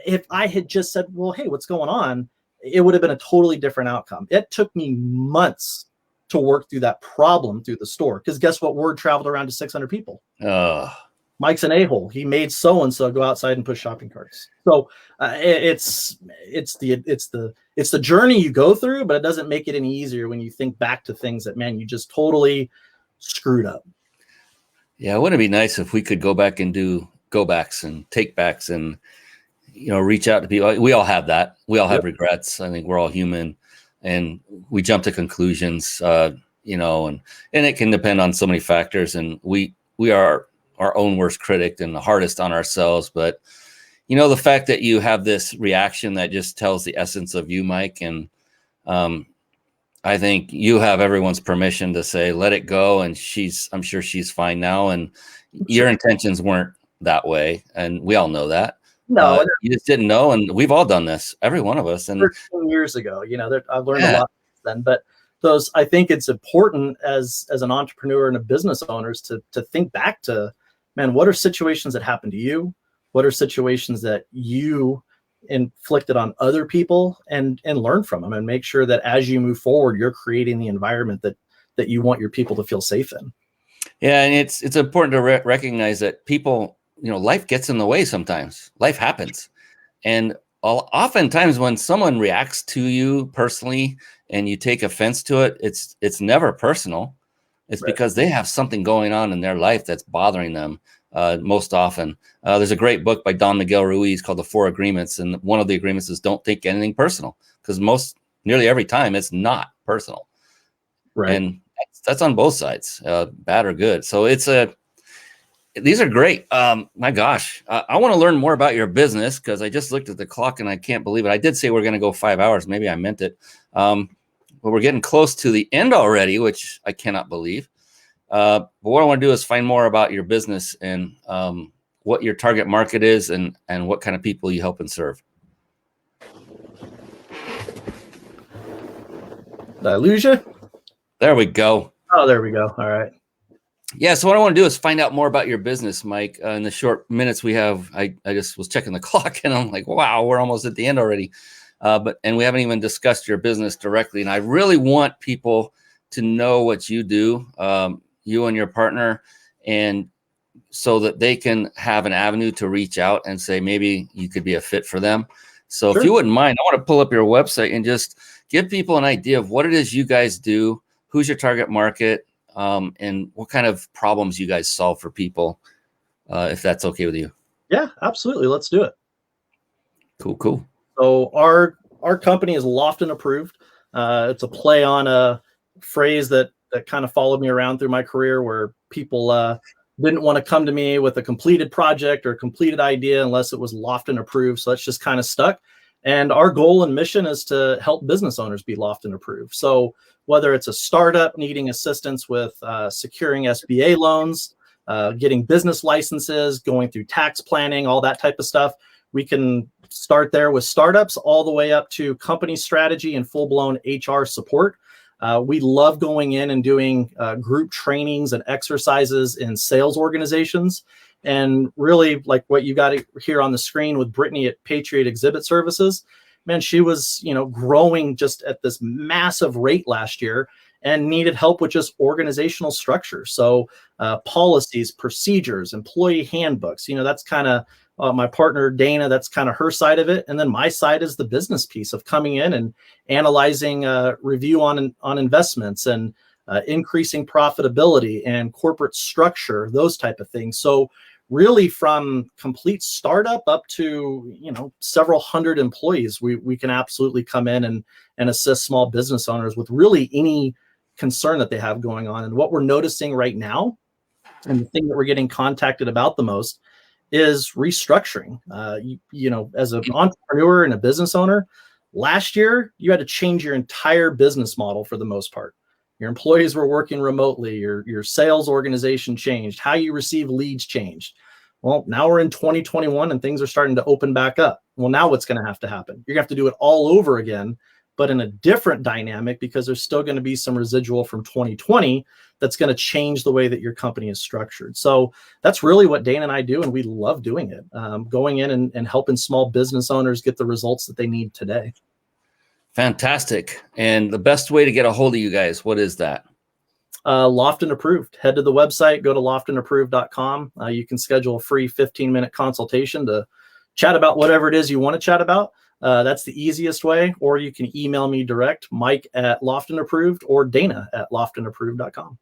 If I had just said, well, hey, what's going on? It would have been a totally different outcome. It took me months to work through that problem through the store. Because guess what? Word traveled around to 600 people. Mike's an a-hole. He made so-and-so go outside and push shopping carts. So it's the journey you go through, but it doesn't make it any easier when you think back to things that, man, you just totally screwed up. Yeah. Wouldn't it be nice if we could go back and do go backs and take backs and, reach out to people. We all have that. We all have regrets. I think we're all human and we jump to conclusions, and it can depend on so many factors. And we are our own worst critic and the hardest on ourselves. But, the fact that you have this reaction that just tells the essence of you, Mike. And I think you have everyone's permission to say, let it go. And I'm sure she's fine now. And your intentions weren't that way. And we all know that. No, you just didn't know. And we've all done this, every one of us. And 13 years ago, I've learned a lot then. But I think it's important as an entrepreneur and a business owners to think back to, man, what are situations that happen to you? What are situations that you inflicted on other people, and learn from them, and make sure that as you move forward, you're creating the environment that you want your people to feel safe in. Yeah, and it's important to recognize that people, life gets in the way sometimes. Life happens. And oftentimes when someone reacts to you personally and you take offense to it, it's never personal. It's right. Because they have something going on in their life that's bothering them most often. There's a great book by Don Miguel Ruiz called The Four Agreements. And one of the agreements is don't take anything personal, because nearly every time it's not personal. Right. And that's on both sides, bad or good. So these are great. My gosh, I want to learn more about your business, because I just looked at the clock and I can't believe it. I did say we're going to go 5 hours. Maybe I meant it. But we're getting close to the end already, which I cannot believe. But what I want to do is find more about your business and what your target market is and what kind of people you help and serve. Did I lose you? There we go. Oh, there we go. All right. Yeah, so what I want to do is find out more about your business, Mike. In the short minutes we have, I just was checking the clock and I'm like, wow, we're almost at the end already. And we haven't even discussed your business directly. And I really want people to know what you do, you and your partner, and so that they can have an avenue to reach out and say, maybe you could be a fit for them. So Sure. If you wouldn't mind, I want to pull up your website and just give people an idea of what it is you guys do, who's your target market, and what kind of problems you guys solve for people, if that's okay with you. Yeah, absolutely. Let's do it. Cool. So our company is Lofton approved. It's a play on a phrase that kind of followed me around through my career, where people didn't want to come to me with a completed project or a completed idea unless it was Lofton approved. So that's just kind of stuck. And our goal and mission is to help business owners be Lofton approved. So whether it's a startup needing assistance with securing SBA loans, getting business licenses, going through tax planning, all that type of stuff, we can start there with startups all the way up to company strategy and full-blown HR support. We love going in and doing group trainings and exercises in sales organizations. And really, like what you got here on the screen with Brittany at Patriot Exhibit Services, man, she was, growing just at this massive rate last year and needed help with just organizational structure. So policies, procedures, employee handbooks, that's kind of my partner, Dana, that's kind of her side of it. And then my side is the business piece of coming in and analyzing review on investments and increasing profitability and corporate structure, those type of things. So really from complete startup up to, several hundred employees, we can absolutely come in and assist small business owners with really any concern that they have going on. And what we're noticing right now, and the thing that we're getting contacted about the most, is restructuring. As an entrepreneur and a business owner, last year, you had to change your entire business model for the most part. Your employees were working remotely, your sales organization changed, how you receive leads changed. Well, now we're in 2021 and things are starting to open back up. Well, now what's going to happen? You're going to have to do it all over again, but in a different dynamic, because there's still going to be some residual from 2020 that's going to change the way that your company is structured. So that's really what Dana and I do, and we love doing it, going in and helping small business owners get the results that they need today. Fantastic. And the best way to get a hold of you guys, what is that? Lofton Approved. Head to the website, go to loftonapproved.com. You can schedule a free 15-minute consultation to chat about whatever it is you want to chat about. That's the easiest way. Or you can email me direct, Mike at Lofton Approved, or Dana at loftonapproved.com.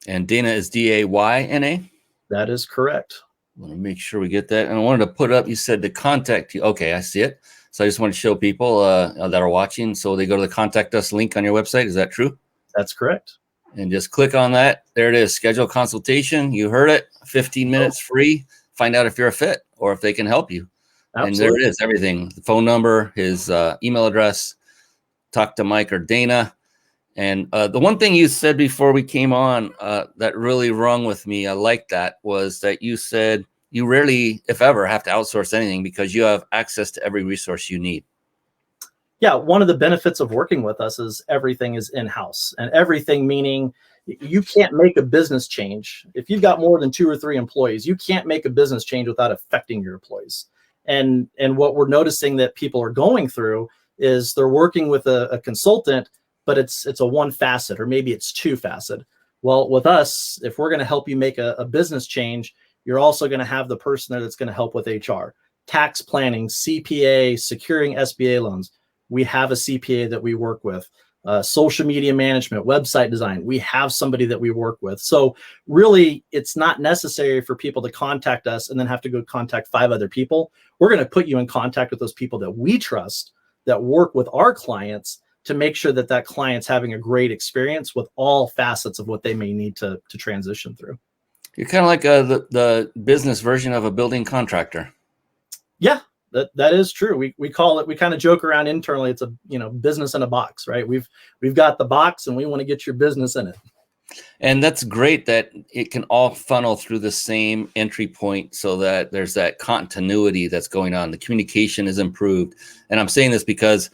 And Dana is Dayna? That is correct. I want to make sure we get that. And I wanted to put up, you said to contact you. Okay, I see it. So I just want to show people that are watching. So they go to the contact us link on your website. Is that true? That's correct. And just click on that. There it is. Schedule consultation. You heard it. 15 minutes free. Find out if you're a fit or if they can help you. Absolutely. And there it is. Everything. The phone number, his email address. Talk to Mike or Dana. And the one thing you said before we came on that really rung with me, I like that, was that you said you rarely, if ever, have to outsource anything because you have access to every resource you need. yeah, one of the benefits of working with us is everything is in-house, and everything meaning you can't make a business change. If you've got more than 2 or 3 employees, you can't make a business change without affecting your employees. And what we're noticing that people are going through is they're working with a consultant, but it's a one facet, or maybe it's 2 facet. Well, with us, if we're going to help you make a business change, you're also going to have the person there that's going to help with HR, tax planning, CPA, securing SBA loans. We have a CPA that we work with. Social media management, website design. We have somebody that we work with. So really, it's not necessary for people to contact us and then have to go contact 5 other people. We're going to put you in contact with those people that we trust, that work with our clients, to make sure that that client's having a great experience with all facets of what they may need to transition through. You're kind of like the business version of a building contractor. Yeah. That is true. We call it, we kind of joke around internally, it's a business in a box, right? We've got the box and we want to get your business in it. And that's great that it can all funnel through the same entry point, so that there's that continuity that's going on. The communication is improved. And I'm saying this because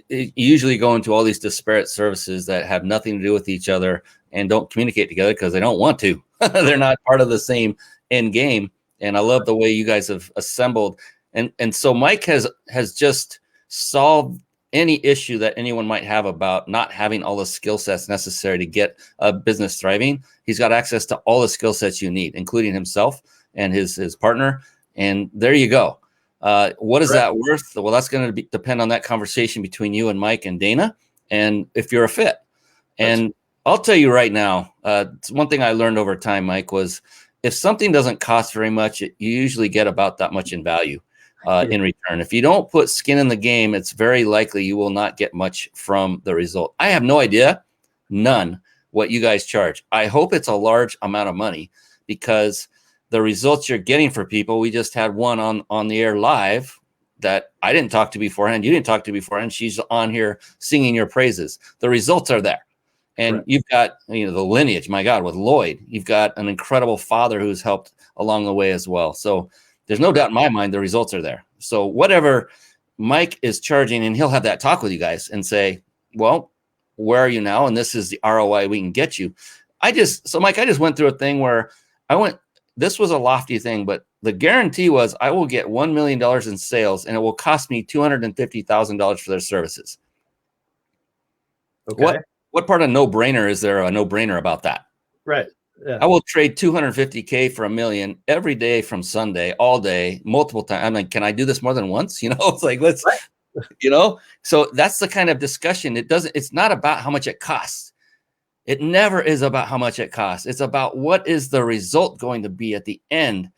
you usually go into all these disparate services that have nothing to do with each other and don't communicate together because they don't want to. They're not part of the same end game. And I love the way you guys have assembled. And so Mike has just solved any issue that anyone might have about not having all the skill sets necessary to get a business thriving. He's got access to all the skill sets you need, including himself and his partner. And there you go. What is that worth? Well, that's going to depend on that conversation between you and Mike and Dana, and if you're a fit. And I'll tell you right now, it's one thing I learned over time, Mike, was if something doesn't cost very much, you usually get about that much in value. In return. If you don't put skin in the game, it's very likely you will not get much from the result. I have no idea, none, what you guys charge. I hope it's a large amount of money, because the results you're getting for people, we just had one on the air live that I didn't talk to beforehand. You didn't talk to beforehand. She's on here singing your praises. The results are there. And you've got, the lineage, my God, with Lloyd, you've got an incredible father who's helped along the way as well. So there's no doubt in my mind the results are there. So whatever Mike is charging, and he'll have that talk with you guys and say, well, where are you now? And this is the ROI we can get you. Mike, I just went through a thing where this was a lofty thing, but the guarantee was I will get $1 million in sales and it will cost me $250,000 for their services. Okay. What part of no-brainer is there a no-brainer about that? Right. Yeah. I will trade $250K for $1 million every day from Sunday, all day, multiple times. I'm like, can I do this more than once? It's like, let's, so that's the kind of discussion. It's not about how much it costs. It never is about how much it costs. It's about what is the result going to be at the end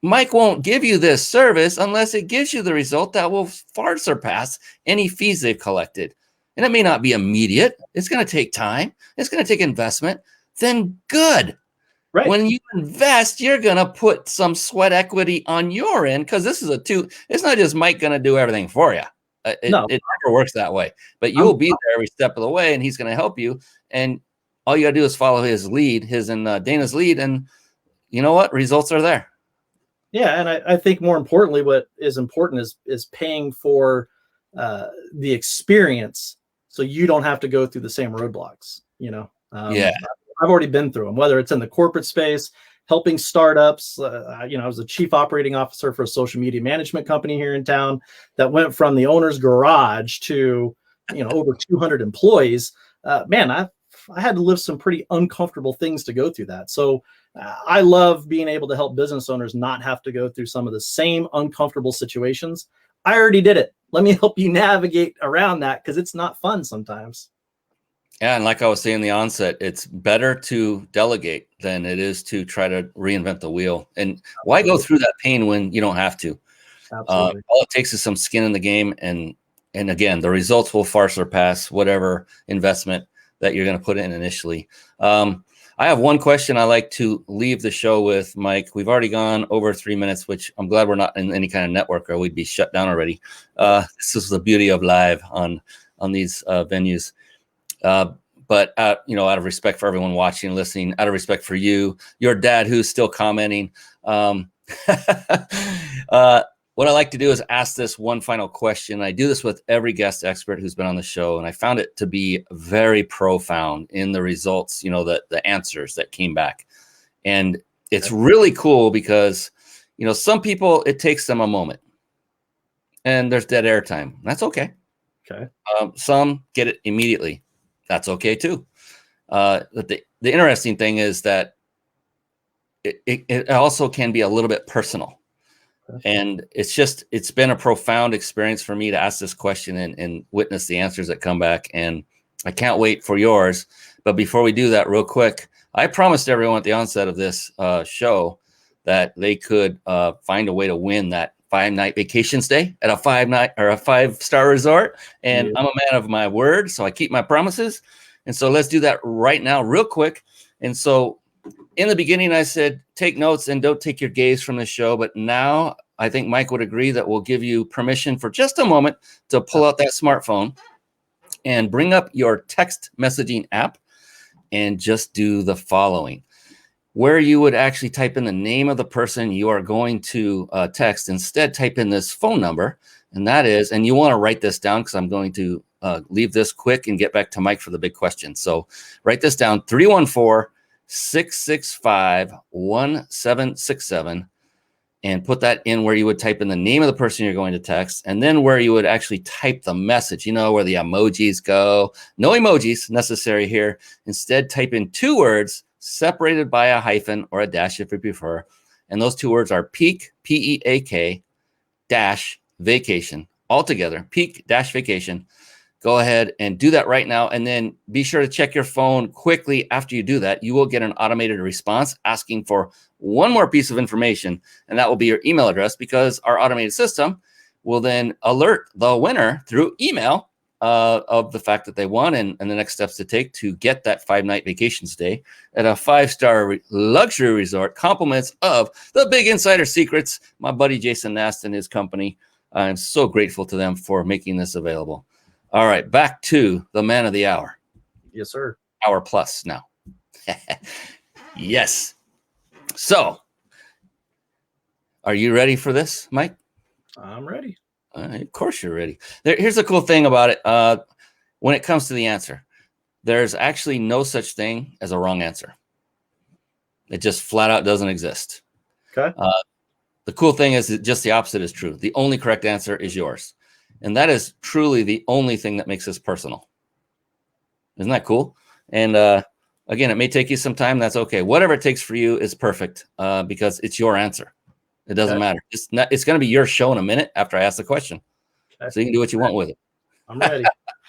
Mike won't give you this service unless it gives you the result that will far surpass any fees they've collected. And it may not be immediate. It's going to take time. It's going to take investment. Then good. Right. When you invest, you're going to put some sweat equity on your end, because this is it's not just Mike going to do everything for you. It never works that way, but you'll be there every step of the way, and he's going to help you. And all you got to do is follow his lead, his and Dana's lead. And you know what? Results are there. Yeah. And I think more importantly, what is important is paying for the experience, so you don't have to go through the same roadblocks, I've already been through them, whether it's in the corporate space, helping startups. I was a chief operating officer for a social media management company here in town that went from the owner's garage to, over 200 employees. I had to live some pretty uncomfortable things to go through that. So I love being able to help business owners not have to go through some of the same uncomfortable situations. I already did it. Let me help you navigate around that, because it's not fun sometimes. Yeah, and like I was saying in the onset, it's better to delegate than it is to try to reinvent the wheel. And why go through that pain when you don't have to? All it takes is some skin in the game, and again, the results will far surpass whatever investment that you're going to put in initially. I have one question I like to leave the show with, Mike. We've already gone over 3 minutes, which I'm glad we're not in any kind of network, or we'd be shut down already. This is the beauty of live on these venues. But out of respect for everyone watching and listening, out of respect for you, your dad who's still commenting, what I like to do is ask this one final question. I do this with every guest expert who's been on the show, and I found it to be very profound in the results, the answers that came back. And it's really cool because, some people, it takes them a moment and there's dead air time. That's okay. Okay. Some get it immediately. That's okay too. But the interesting thing is that it also can be a little bit personal. And it's been a profound experience for me to ask this question and witness the answers that come back. And I can't wait for yours. But before we do that, real quick, I promised everyone at the onset of this show that they could find a way to win that 5-night vacation stay at a 5-night or a 5-star resort. And I'm a man of my word, so I keep my promises. And so let's do that right now, real quick. And so in the beginning, I said, take notes and don't take your gaze from the show. But now I think Mike would agree that we'll give you permission for just a moment to pull out that smartphone and bring up your text messaging app and just do the following. Where you would actually type in the name of the person you are going to text, instead type in this phone number. And that is, and you want to write this down because I'm going to leave this quick and get back to Mike for the big question. So write this down, 314-665-1767, and put that in where you would type in the name of the person you're going to text, and then where you would actually type the message, where the emojis go. No emojis necessary here. Instead, type in 2 words separated by a hyphen or a dash if you prefer. And those 2 words are peak, P-E-A-K, dash vacation, all together, peak dash vacation. Go ahead and do that right now. And then be sure to check your phone quickly after you do that. You will get an automated response asking for one more piece of information, and that will be your email address, because our automated system will then alert the winner through email of the fact that they won and the next steps to take to get that 5-night vacation stay at a 5-star luxury resort, compliments of the Big Insider Secrets, my buddy Jason Nast and his company. I'm so grateful to them for making this available. All right, back to the man of the hour. Yes, sir. Hour plus now. Yes. So, are you ready for this, Mike? I'm ready. Of course you're ready. Here's the cool thing about it. When it comes to the answer, there's actually no such thing as a wrong answer. It just flat out doesn't exist. Okay. The cool thing is that just the opposite is true. The only correct answer is yours. And that is truly the only thing that makes this personal. Isn't that cool? And again, it may take you some time. That's okay. Whatever it takes for you is perfect because it's your answer. It doesn't matter. It's going to be your show in a minute after I ask the question. Okay. So you can do what you want with it. I'm ready.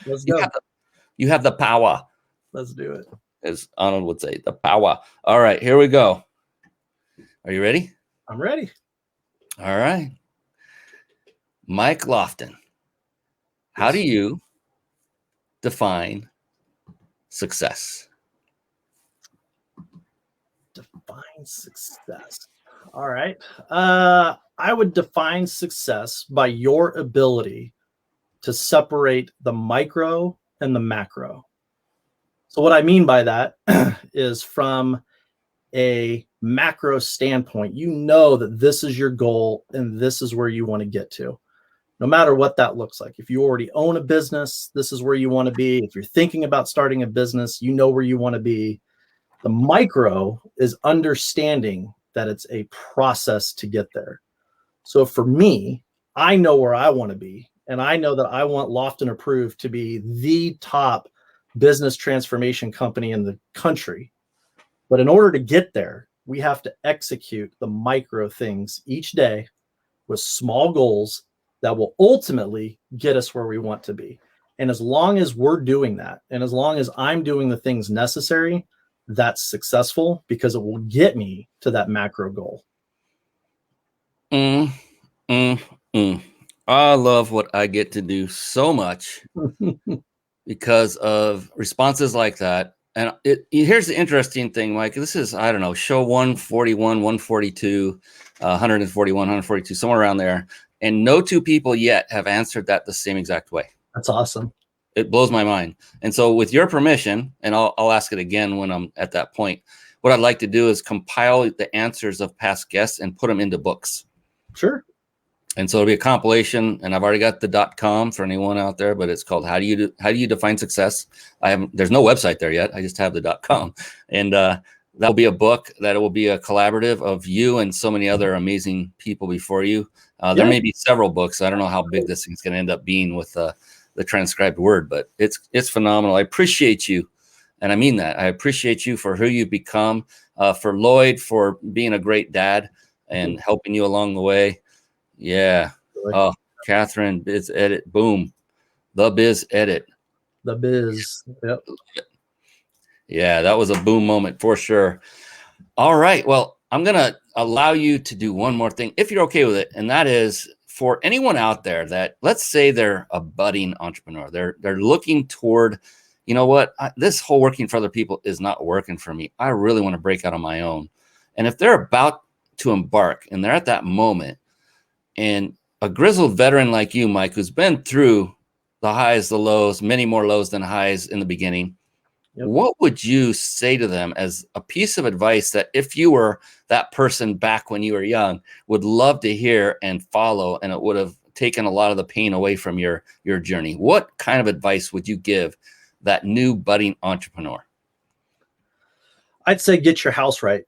Let's go. You have the power. Let's do it. As Arnold would say, the power. All right, here we go. Are you ready? I'm ready. All right. Mike Lofton, how do you define success? Define success. All right. I would define success by your ability to separate the micro and the macro. So what I mean by that is, from a macro standpoint, you know that this is your goal and this is where you want to get to, no matter what that looks like. If you already own a business, this is where you want to be. If you're thinking about starting a business, you know where you want to be. The micro is understanding that it's a process to get there. So for me, I know where I want to be, and I know that I want Lofton Approved to be the top business transformation company in the country. But in order to get there, we have to execute the micro things each day with small goals that will ultimately get us where we want to be. And as long as we're doing that, and as long as I'm doing the things necessary, that's successful, because it will get me to that macro goal. I love what I get to do so much because of responses like that. And here's the interesting thing, Mike. This is, I don't know, show 141, 142, 141, 142, somewhere around there. And no 2 people yet have answered that the same exact way. That's awesome. It blows my mind. And so with your permission, and I'll ask it again when I'm at that point, what I'd like to do is compile the answers of past guests and put them into books. Sure. And so it'll be a compilation, and I've already got the .com for anyone out there, but it's called How Do You Define Success? There's no website there yet. I just have the .com. And that'll be a book, that will be a collaborative of you and so many other amazing people before you. There may be several books. I don't know how big this thing's going to end up being with the transcribed word, but it's phenomenal. I appreciate you. And I mean that. I appreciate you for who you've become, for Lloyd, for being a great dad and helping you along the way. Yeah. Oh, Catherine, Biz Edit. Boom. The Biz Edit. The Biz. Yep. Yeah, that was a boom moment for sure. All right. Well, I'm going to allow you to do one more thing, if you're okay with it. And that is, for anyone out there that, let's say they're a budding entrepreneur, they're looking toward, you know what, this whole working for other people is not working for me. I really want to break out on my own. And if they're about to embark and they're at that moment, and a grizzled veteran like you, Mike, who's been through the highs, the lows, many more lows than highs in the beginning, what would you say to them as a piece of advice that, if you were that person back when you were young, would love to hear and follow, and it would have taken a lot of the pain away from your journey? What kind of advice would you give that new budding entrepreneur? I'd say get your house right.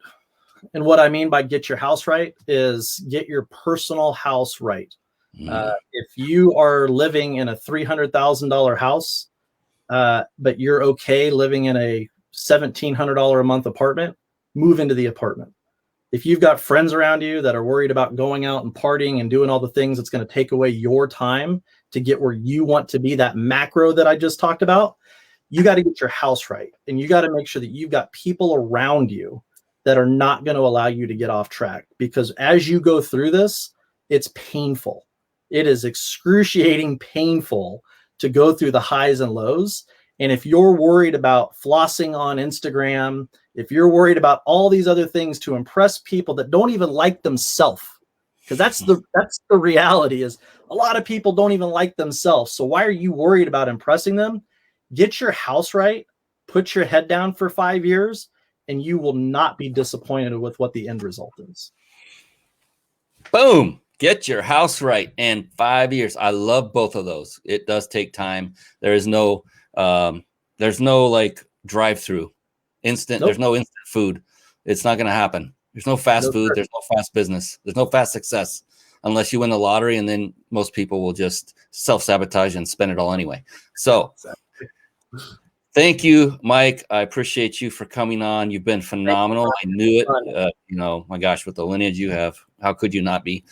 And what I mean by get your house right is get your personal house right. If you are living in a $300,000 house, but you're okay living in a $1,700 a month apartment, move into the apartment. If you've got friends around you that are worried about going out and partying and doing all the things that's going to take away your time to get where you want to be, that macro that I just talked about, you got to get your house right. And you got to make sure that you've got people around you that are not going to allow you to get off track. Because as you go through this, it's painful. It is excruciating painful to go through the highs and lows. And if you're worried about flossing on Instagram, if you're worried about all these other things to impress people that don't even like themselves, because that's the reality, is a lot of people don't even like themselves. So why are you worried about impressing them? Get your house right, put your head down for 5 years, and you will not be disappointed with what the end result is. Boom. Get your house right in 5 years. I love both of those. It does take time. There's no like drive-through instant. Nope. There's no instant food. It's not going to happen. There's no fast food. There's no fast business. There's no fast success unless you win the lottery, and then most people will just self-sabotage and spend it all anyway. So thank you, Mike. I appreciate you for coming on. You've been phenomenal. I knew it. My gosh, with the lineage you have, how could you not be?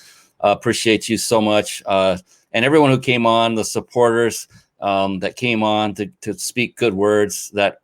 Appreciate you so much. And everyone who came on, the supporters that came on to speak good words that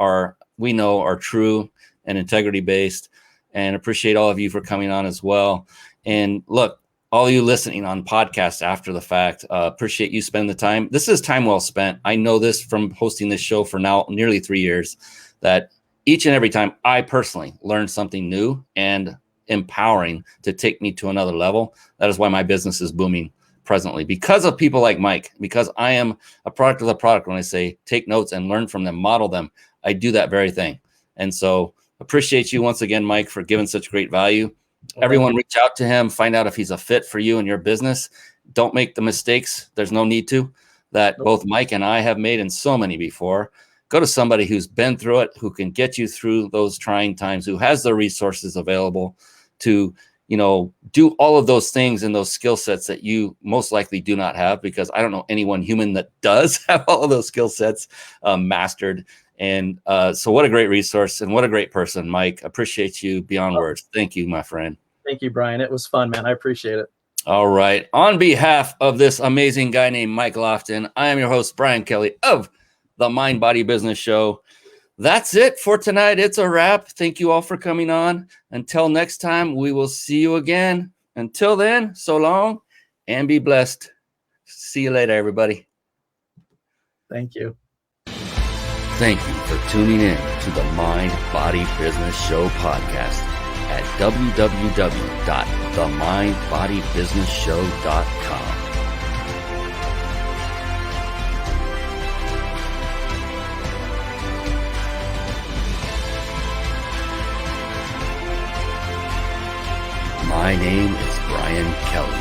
we know are true and integrity based, and appreciate all of you for coming on as well. And look, all of you listening on podcasts after the fact, appreciate you spending the time. This is time well spent. I know this from hosting this show for now nearly 3 years, that each and every time I personally learn something new and empowering to take me to another level. That is why my business is booming presently, because of people like Mike, because I am a product of the product. When I say take notes and learn from them, model them, I do that very thing. And so appreciate you once again, Mike, for giving such great value. Everyone reach out to him, find out if he's a fit for you and your business. Don't make the mistakes. There's no need to, that both Mike and I have made, and so many before. Go to somebody who's been through it, who can get you through those trying times, who has the resources available to, do all of those things and those skill sets that you most likely do not have, because I don't know anyone human that does have all of those skill sets mastered. And so what a great resource and what a great person, Mike. Appreciate you beyond words. Thank you, my friend. Thank you, Brian. It was fun, man. I appreciate it. All right. On behalf of this amazing guy named Mike Lofton, I am your host, Brian Kelly of the Mind Body Business Show. That's it for tonight. It's a wrap. Thank you all for coming on. Until next time, we will see you again. Until then, so long and be blessed. See you later, everybody. Thank you. Thank you for tuning in to the Mind Body Business Show podcast at www.themindbodybusinessshow.com. My name is Brian Kelly.